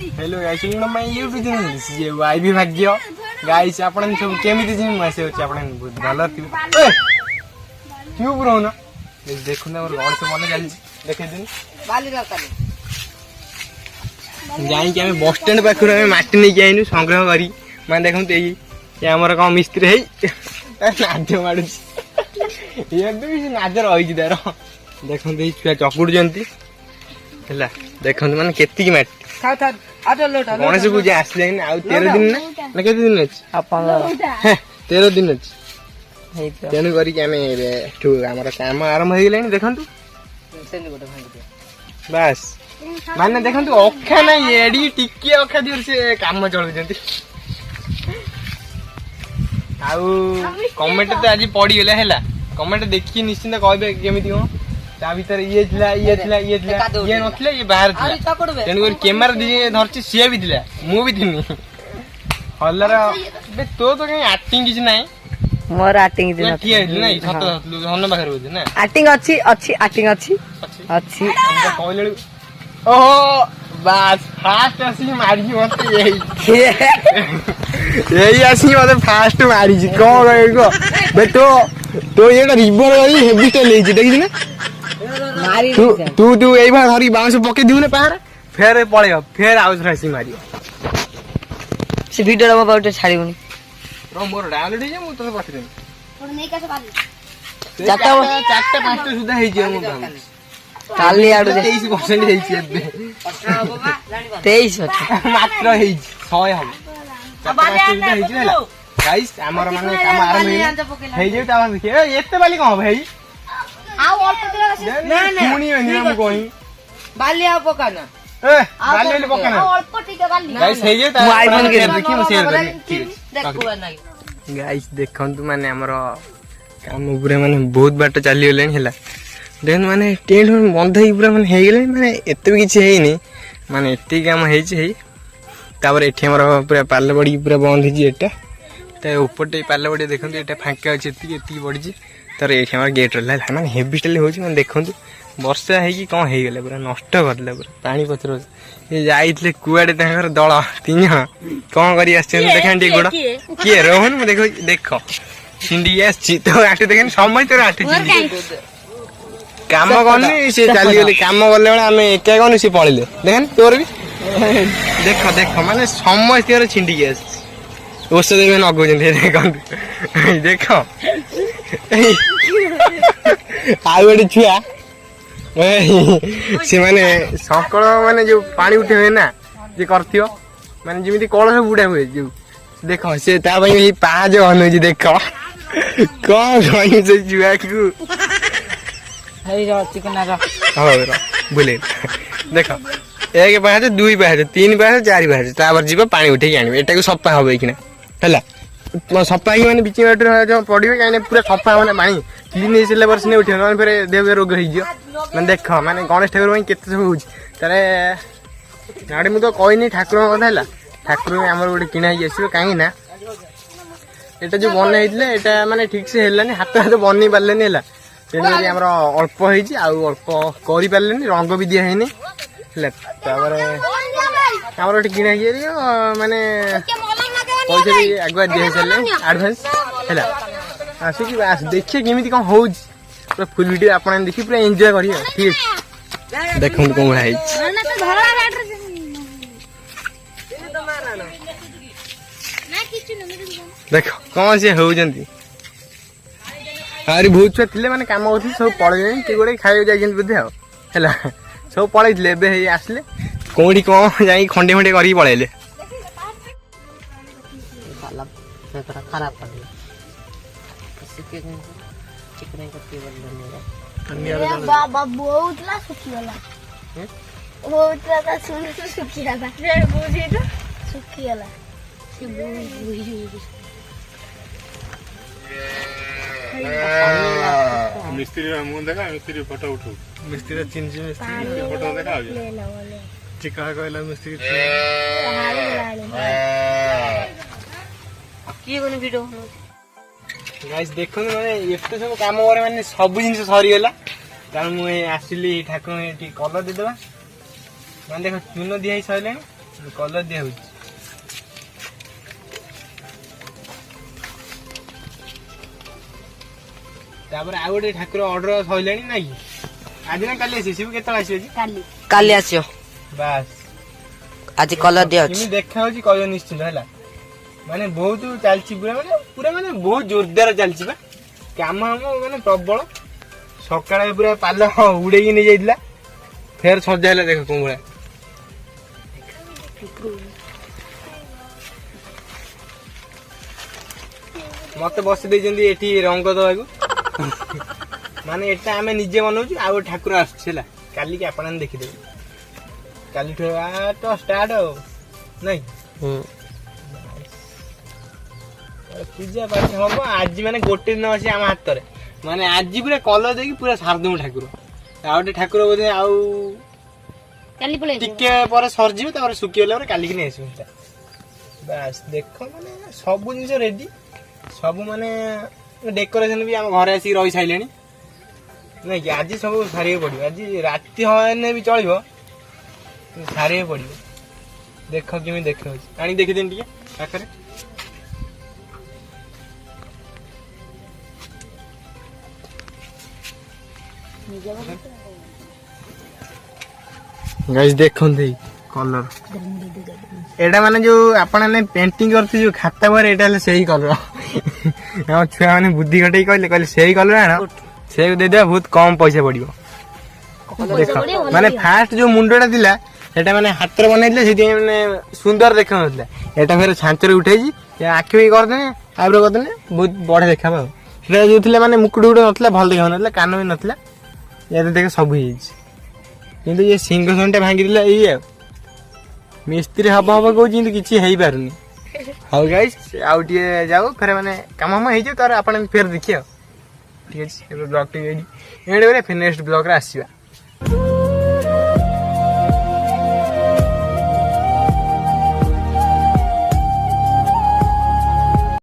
Hello guys मैं YouTube channel से IB भाग्य गाइस आपन सब केमिति जिम मासे होची आपन बहुत भलो थि क्यों ब्रो ना देखो ना और घर से मन जाली देखे दिन बाली रखा जाई कि हम बस स्टैंड पाखर हम माटी नहीं आइनु संग्रह करी मैं देखम ते ये हमर का मिस्त्री है नाद्य माडु ये भी नाद्य रही दार देखम ते छुआ चकुड़ जंती हला देखम माने केति माटी था था आटा लोटा गणेश पूजा आसले आ 13 दिन ना केते दिन अछि अपन 13 दिन अछि तेनु करी कि हमें हमर काम आरंभ हो गेले देखंतु सेंड गोटे भांग दिया बस माने देखंतु अखा ना एडी टिके अखा दिर से काम चलु जंती आउ कमेंट तो आज पड़ी गेला हैला कमेंट देखि निश्चित कहबे केमिति हो ता भीतर ये नथिला ये बाहर थिला तेनु करी कैमरा दिए धरछि से भी थिला मु भी थिनी हल्लार बे तो कहीं एक्टिंग किछ नाही मोर एक्टिंग दिन ठीक है नहीं सत सत हन बाहर होजे ना एक्टिंग अच्छी अच्छी एक्टिंग अच्छी अच्छी हम कहले ओहो बस फास्ट आसी मारी मते यही आसी मते फास्ट मारी जी को गो बे तो ये रिवर वाली हेवी स्टाइल लेजी देखि ना मारी तू एई भाग धरी बाउंस पके दिउ ने पार फेर पळेयो फेर आउस रासी मारियो से वीडियो रो बाउटे छाड़ीबनी रो मोर डाउनलोड हे मु तो पठि देनी और नहीं कैसे बाली चारटा पांचटा सुधा हे जे मु भाव काली आडू 23% हे जे बे 23 मात्र हे 100 हम चारटा हे जे हला गाइस हमर माने काम आरंभ हे जे ता देखिए एते बाली कोन भाई आओ अल्प दिला ना ना सुनी नहीं हम कोई बाली आ पकाना ए बाली वाली पकाना आओ अल्प टिके बाली गाइस हे जे ता आईफोन के देखिए मैं शेयर करी देखो नहीं गाइस देखंतु माने हमर काम ऊपर माने बहुत बाट चली गेले हला देन माने टेंट बंद हे पूरा माने हे गेले माने एते भी किछ हे नहीं माने एते काम हे छै तापर एठी हमर पूरा पाल बड़ी पूरा बंद हे एटा ते ऊपर टे पाल बड़ी देखंतु एटा फांका अछि एती बड़ी छी तर एठी हमर गेट रहला माने हेवी स्टाइल होछि माने देखंतु वर्षा हे कि कोन हे गेले पूरा नष्ट कर देले पूरा पानी पत्र ये जाइतले कुआडे ताकर दळ तीन जण कोन करी आछन देखन टी गोड़ के रोहन म देखो देखो सिंडी आछि तो आटे देखन समय तो आटे काम करनी से चली गेले काम गले बेला हमें एका गनी से पळिले देखन तोर भी देखो देखो माने समय तेर छिंडी आछ ओसे देबे नगो जंते देखन देखो आउडी छुआ से माने सकल माने जो पानी उठे हुए ना जे करथियो माने जेमिति कलह बुडा हुए जो देखो से ता भाई ही पाज हनु जी देखो कोन गई से जुआ को हई रो चिकन रो हो रो बुले देखो एक पाज दुई पाज तीन पाज चार पाज तापर जीव पानी उठे के आनी एटा को सफा होबे किना हला सफा ही माने बीच में जो पड़िबे काने पूरा सफा माने पानी क्लीन हे से वर्ष ने उठे न फिर देह रोग हे जियो माने देख माने गणेश ठाकुर में केते सब होउछ तारे गाड़ी मु तो कोइ नहीं ठाकुर कथा हला ठाकुर हमर गोटे किना ही आसीबो काहे ना एटा जो बन हेइतले एटा माने ठीक से हेलानी हाथ हाथ बन्नी पारलेनी हला तेनी हमर अल्प हेइछि आ अल्प करि पारलेनी रंग भी दिया हेनी हला तापर हमर गोटे किना ही माने पैसा भी आगुआ दिया चले एडवांस है आसिक आस देखिए केमिति कौन हो पूरा फुल वीडियो आपन देखि पूरा एंजॉय करियो ठीक है देखो कौन है ना तो धरा बैठ ना किछ न मेरे देखो कौन से हो जंती अरे बहुत छुआ थिले माने काम होथि सब पळे कि गोडे खाइ जाय जंती बुद्धि हो हैला सब पळे थिले बे हे आसले कोडी को जाई खंडे खंडे करी पळेले खराब कर दिया चिकन करके बंद बाबा बहुत ला सुखी वाला बहुत ला सुन सुखी वाला रे बुझी तो सुखी वाला से मिस्त्री मुंह देखा मिस्त्री फोटो उठो मिस्त्री चिंची मिस्त्री फोटो देखा चिका कहला मिस्त्री की कोन वीडियो गाइस देखो माने एते सब काम करे माने सब जिंस सरी गेला कारण मु आसिली ठाकुर एठी कलर दे देबा माने देखो चून दिया ही सइले କଲର ଦିଆ ହଉଛି। ତାପରେ ଆଉ ଗୋଟେ ଠାକୁର ଅର୍ଡର ସରିଲାଣି ନାଇଁ କି? ଆଜି ନା କାଲି ଆସିବେ? ଶିବୁ କେତେବେଳେ ଆସିବେ ଆଜି? କାଲି କାଲି ଆସିବ। ବାସ୍ ଆଜି କଲର ଦିଆ ଅଛି। କେମିତି ଦେଖା ହଉଛି କହିବ ନିଶ୍ଚିନ୍ତ ହେଲା। ମାନେ ବହୁତ ଚାଲିଛି ପୁରା ମାନେ ବହୁତ ଜୋରଦାର ଚାଲିଛି ବା କାମ ମାନେ ପ୍ରବଳ। ସକାଳେ ପୁରା ପାଲ ଉଡେଇକି ନେଇଯାଇଥିଲା ଫେର ସଜା ହେଲା ଦେଖ କୋଉ ଭଳିଆ। ମତେ ବସି ଦେଇଛନ୍ତି ଏଠି ରଙ୍ଗ ଦବାକୁ। ମାନେ ଏଟା ଆମେ ନିଜେ ବନଉଛୁ ଆଉ ଗୋଟେ ଠାକୁର ଆସୁଛି ହେଲା କାଲିକି ଆପଣ ଦେଖିଦେବେ। କାଲିଠୁ ତ ଷ୍ଟାର୍ଟ ଆଉ ନାଇଁ ପୂଜା ପାଠ ହବ। ଆଜି ମାନେ ଗୋଟେ ଦିନ ଅଛି ଆମ ହାତରେ। ମାନେ ଆଜି ପୁରା କଲର ଦେଇକି ପୁରା ସାରିଦବୁ ଠାକୁର। ଆଉ ଗୋଟେ ଠାକୁର ବୋଧେ ଆଉ କାଲି ପଳେଇ ଟିକେ ପରେ ସରିଯିବ ତାପରେ ଶୁଖିଗଲା ପରେ କାଲିକି ନେଇ ଆସିବୁ ସେଟା। ବାସ୍ ଦେଖ ମାନେ ସବୁ ଜିନିଷ ରେଡି। ସବୁ ମାନେ ଡେକୋରେସନ ବି ଆମ ଘରେ ଆସିକି ରହି ସାରିଲେଣି ନାଇଁ କି? ଆଜି ସବୁ ସାରିବାକୁ ପଡିବ। ଆଜି ରାତି ହେଲେ ବି ଚଳିବ ସାରିବାକୁ ପଡିବ। ଦେଖ କେମିତି ଦେଖାଉଛି ଆଣିକି ଦେଖିଦେନି ଟିକେ ପାଖରେ। ଗାଇस ଦେଖନ୍ତି କଲର ଏଇଟା ମାନେ ଯୋଉ ଆପଣ ମାନେ ପେଣ୍ଟିଂ କରିଥିବେ ଯୋଉ ଖାତା ବହିରେ ଏଇଟା ହେଲେ ସେଇ କଲର। ଆମ ଛୁଆ ମାନେ ବୁଦ୍ଧି ଘଟେଇ କହିଲେ ସେଇ କଲର ଆଣ ସେଇ ଦେଇଦେବା ବହୁତ କମ ପଇସା ପଡିବ। ଦେଖ ମାନେ ଫାଷ୍ଟ ଯୋଉ ମୁଣ୍ଡଟା ଥିଲା ସେଟା ମାନେ ହାତରେ ବନେଇଥିଲେ ସେଥିପାଇଁ ମାନେ ସୁନ୍ଦର ଦେଖାଯାଉଥିଲା। ଏଟା ଫେରେ ଛାଞ୍ଚରେ ଉଠେଇଛି ଆଖି ବି କରିଦେନେ ଆଇବ୍ରୋ କରିଦେନେ ବହୁତ ବଢିଆ ଦେଖାବ ଆଉ। ସେଟା ଯୋଉ ଥିଲା ମାନେ ମୁକୁଟ ଗୋଟେ ନଥିଲା ଭଲ ଦେଖାଉନଥିଲା କାନ ବି ନଥିଲା। ଏବେ ଦେଖ ସବୁ ହେଇଯାଇଛି କିନ୍ତୁ ଇଏ ସିଂହାସନଟା ଭାଙ୍ଗିଥିଲା ଇଏ ଆଉ ମିସ୍ତ୍ରୀ ହବ କହୁଛି କିନ୍ତୁ କିଛି ହେଇପାରୁନି। ହଉ ଗାଇସ୍ ଆଉ ଟିକେ ଯାଉ ଫେରେ ମାନେ କାମ ହେଇଯିବ ତାର ଆପଣ ଫେର ଦେଖିବା। ଠିକ ଅଛି ଏବେ ବ୍ଲଗଟି ଏଇଠି ଫେର ନେକ୍ସଟ ବ୍ଲଗରେ ଆସିବା।